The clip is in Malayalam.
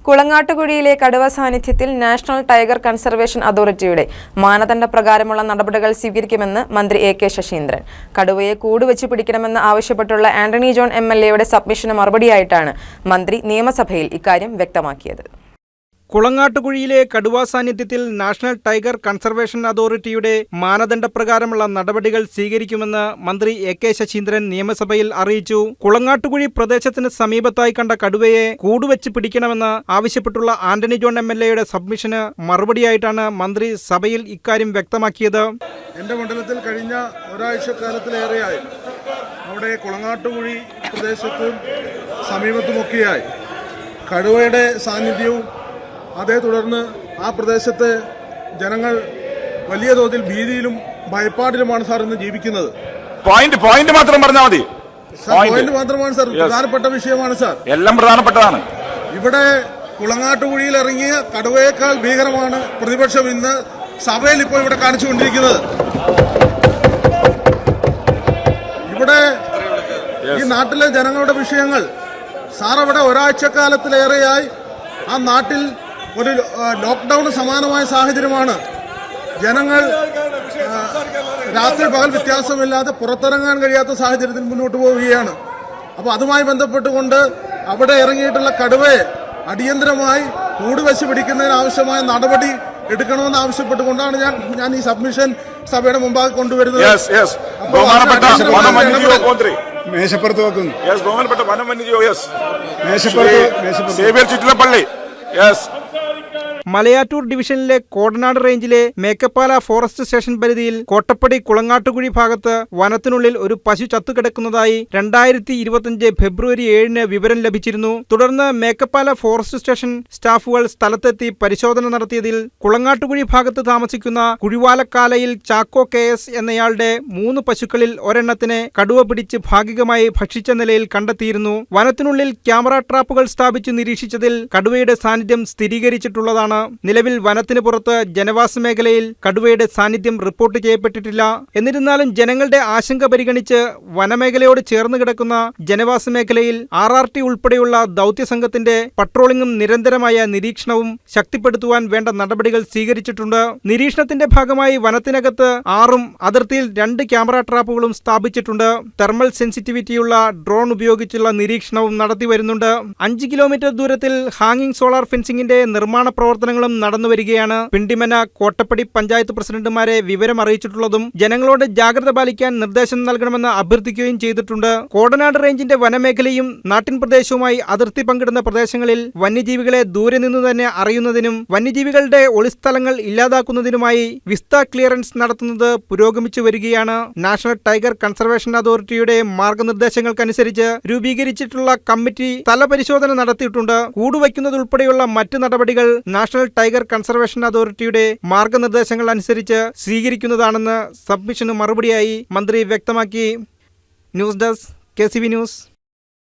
കുളങ്ങാട്ടുകുഴിയിലെ കടുവ സാന്നിധ്യത്തിൽ നാഷണൽ ടൈഗർ കൺസർവേഷൻ അതോറിറ്റിയുടെ മാനദണ്ഡ പ്രകാരമുള്ള നടപടികൾ സ്വീകരിക്കുമെന്ന് മന്ത്രി എ.കെ. ശശീന്ദ്രൻ. കടുവയെ കൂടുവെച്ച് പിടിക്കണമെന്ന് ആവശ്യപ്പെട്ടുള്ള ആന്റണി ജോൺ എം.എൽ.എയുടെ സബ്മിഷന് മറുപടിയായിട്ടാണ് മന്ത്രി നിയമസഭയിൽ ഇക്കാര്യം വ്യക്തമാക്കിയത്. കുളങ്ങാട്ടുകുഴിയിലെ കടുവാ സാന്നിധ്യത്തിൽ നാഷണൽ ടൈഗർ കൺസർവേഷൻ അതോറിറ്റിയുടെ മാനദണ്ഡപ്രകാരമുള്ള നടപടികൾ സ്വീകരിക്കുമെന്ന് മന്ത്രി എ.കെ. ശശീന്ദ്രൻ നിയമസഭയിൽ അറിയിച്ചു. കുളങ്ങാട്ടുകുഴി പ്രദേശത്തിന് സമീപത്തായി കണ്ട കടുവയെ കൂടുവെച്ച് പിടിക്കണമെന്ന് ആവശ്യപ്പെട്ടുള്ള ആന്റണി ജോൺ എം.എൽ.എയുടെ സബ്മിഷന് മറുപടിയായിട്ടാണ് മന്ത്രി സഭയിൽ ഇക്കാര്യം വ്യക്തമാക്കിയത്. എന്റെ മണ്ഡലത്തിൽ കഴിഞ്ഞ ഒരാഴ്ചക്കാലത്തിലേറെയായി അവിടെ കുളങ്ങാട്ടുകുഴി പ്രദേശത്തും സമീപത്തുമൊക്കെയായി കടുവയുടെ സാന്നിധ്യവും അതേ തുടർന്ന് ആ പ്രദേശത്തെ ജനങ്ങൾ വലിയ തോതിൽ ഭീതിയിലും ഭയപ്പാടിലുമാണ് സാർ ഇന്ന് ജീവിക്കുന്നത്. പോയിന്റ് മാത്രം പറഞ്ഞാൽ മതി. പോയിന്റ് മാത്രമാണ് സാർ, പ്രധാനപ്പെട്ട വിഷയമാണ് സാർ, എല്ലാം പ്രധാനപ്പെട്ടതാണ്. ഇവിടെ കുളങ്ങാട്ടുകുഴിയിൽ ഇറങ്ങിയ കടുവയേക്കാൾ ഭീകരമാണ് പ്രതിപക്ഷം ഇന്ന് സഭയിൽ ഇപ്പോൾ ഇവിടെ കാണിച്ചുകൊണ്ടിരിക്കുന്നത്. ഇവിടെ ഈ നാട്ടിലെ ജനങ്ങളുടെ വിഷയങ്ങൾ സാർ അവിടെ ഒരാഴ്ചക്കാലത്തിലേറെയായി ആ നാട്ടിൽ ഒരു ലോക്ക്ഡൌണ് സമാനമായ സാഹചര്യമാണ്. ജനങ്ങൾ രാത്രി പകൽ വ്യത്യാസമില്ലാതെ പുറത്തിറങ്ങാൻ കഴിയാത്ത സാഹചര്യത്തിൽ മുന്നോട്ട് പോവുകയാണ്. അപ്പോൾ അതുമായി ബന്ധപ്പെട്ടുകൊണ്ട് അവിടെ ഇറങ്ങിയിട്ടുള്ള കടുവയെ അടിയന്തരമായി കൂടുവെച്ച് പിടിക്കുന്നതിന് ആവശ്യമായ നടപടി എടുക്കണമെന്ന് ആവശ്യപ്പെട്ടുകൊണ്ടാണ് ഞാൻ ഈ സബ്മിഷൻ സഭയുടെ മുമ്പാകെ കൊണ്ടുവരുന്നത്. മേശപ്പുറത്ത് വെക്കുന്നു. മലയാറ്റൂർ ഡിവിഷനിലെ കോടനാട് റേഞ്ചിലെ മേക്കപ്പാല ഫോറസ്റ്റ് സ്റ്റേഷൻ പരിധിയിൽ കോട്ടപ്പടി കുളങ്ങാട്ടുകുഴി ഭാഗത്ത് വനത്തിനുള്ളിൽ ഒരു പശു ചത്തുകിടക്കുന്നതായി 2025 ഫെബ്രുവരി 7 വിവരം ലഭിച്ചിരുന്നു. തുടർന്ന് മേക്കപ്പാല ഫോറസ്റ്റ് സ്റ്റേഷൻ സ്റ്റാഫുകൾ സ്ഥലത്തെത്തി പരിശോധന നടത്തിയതിൽ കുളങ്ങാട്ടുകുഴി ഭാഗത്ത് താമസിക്കുന്ന കുഴിവാലക്കാലയിൽ ചാക്കോ KS എന്നയാളുടെ 3 പശുക്കളിൽ ഒരെണ്ണത്തിനെ കടുവ പിടിച്ച് ഭാഗികമായി ഭക്ഷിച്ച നിലയിൽ കണ്ടെത്തിയിരുന്നു. വനത്തിനുള്ളിൽ ക്യാമറ ട്രാപ്പുകൾ സ്ഥാപിച്ച് നിരീക്ഷിച്ചതിൽ കടുവയുടെ സാന്നിധ്യം സ്ഥിരീകരിച്ചിട്ടുള്ളതാണ്. നിലവിൽ വനത്തിന് പുറത്ത് ജനവാസ മേഖലയിൽ കടുവയുടെ സാന്നിധ്യം റിപ്പോർട്ട് ചെയ്യപ്പെട്ടിട്ടില്ല. എന്നിരുന്നാലും ജനങ്ങളുടെ ആശങ്ക പരിഗണിച്ച് വനമേഖലയോട് ചേർന്ന് കിടക്കുന്ന ജനവാസ മേഖലയിൽ RRT ഉൾപ്പെടെയുള്ള ദൗത്യസംഘത്തിന്റെ പട്രോളിംഗും നിരന്തരമായ നിരീക്ഷണവും ശക്തിപ്പെടുത്തുവാൻ വേണ്ട നടപടികൾ സ്വീകരിച്ചിട്ടുണ്ട്. നിരീക്ഷണത്തിന്റെ ഭാഗമായി വനത്തിനകത്ത് 6ഉം അതിർത്തിയിൽ 2 ക്യാമറ ട്രാപ്പുകളും സ്ഥാപിച്ചിട്ടുണ്ട്. തെർമൽ സെൻസിറ്റിവിറ്റിയുള്ള ഡ്രോൺ ഉപയോഗിച്ചുള്ള നിരീക്ഷണവും നടത്തിവരുന്നുണ്ട്. 5 കിലോമീറ്റർ ദൂരത്തിൽ ഹാങ്ങിങ് സോളാർ ഫെൻസിംഗിന്റെ നിർമ്മാണ പ്രവർത്തനങ്ങളും നടന്നുവരികയാണ്. പിണ്ടിമന കോട്ടപ്പടി പഞ്ചായത്ത് പ്രസിഡന്റുമാരെ വിവരം അറിയിച്ചിട്ടുള്ളതും ജനങ്ങളോട് ജാഗ്രത പാലിക്കാൻ നിർദ്ദേശം നൽകണമെന്ന് അഭ്യർത്ഥിക്കുകയും ചെയ്തിട്ടുണ്ട്. കോടനാട് റേഞ്ചിന്റെ വനമേഖലയും നാട്ടിൻ പ്രദേശവുമായി അതിർത്തി പങ്കിടുന്ന പ്രദേശങ്ങളിൽ വന്യജീവികളെ ദൂരെ നിന്നു തന്നെ അറിയുന്നതിനും വന്യജീവികളുടെ ഒളിസ്ഥലങ്ങൾ ഇല്ലാതാക്കുന്നതിനുമായി വിസ്ത ക്ലിയറൻസ് നടത്തുന്നത് പുരോഗമിച്ചു വരികയാണ്. നാഷണൽ ടൈഗർ കൺസർവേഷൻ അതോറിറ്റിയുടെ മാർഗനിർദ്ദേശങ്ങൾക്കനുസരിച്ച് രൂപീകരിച്ചിട്ടുള്ള കമ്മിറ്റി സ്ഥലപരിശോധന നടത്തിയിട്ടുണ്ട്. കൂടുവയ്ക്കുന്നതുൾപ്പെടെയുള്ള മറ്റ് നടപടികൾ നാഷണൽ ടൈഗർ കൺസർവേഷൻ അതോറിറ്റിയുടെ മാർഗനിർദ്ദേശങ്ങൾ അനുസരിച്ച് സ്വീകരിക്കുന്നതാണെന്ന് സബ്മിഷന് മറുപടിയായി മന്ത്രി വ്യക്തമാക്കി. News desk KCV news.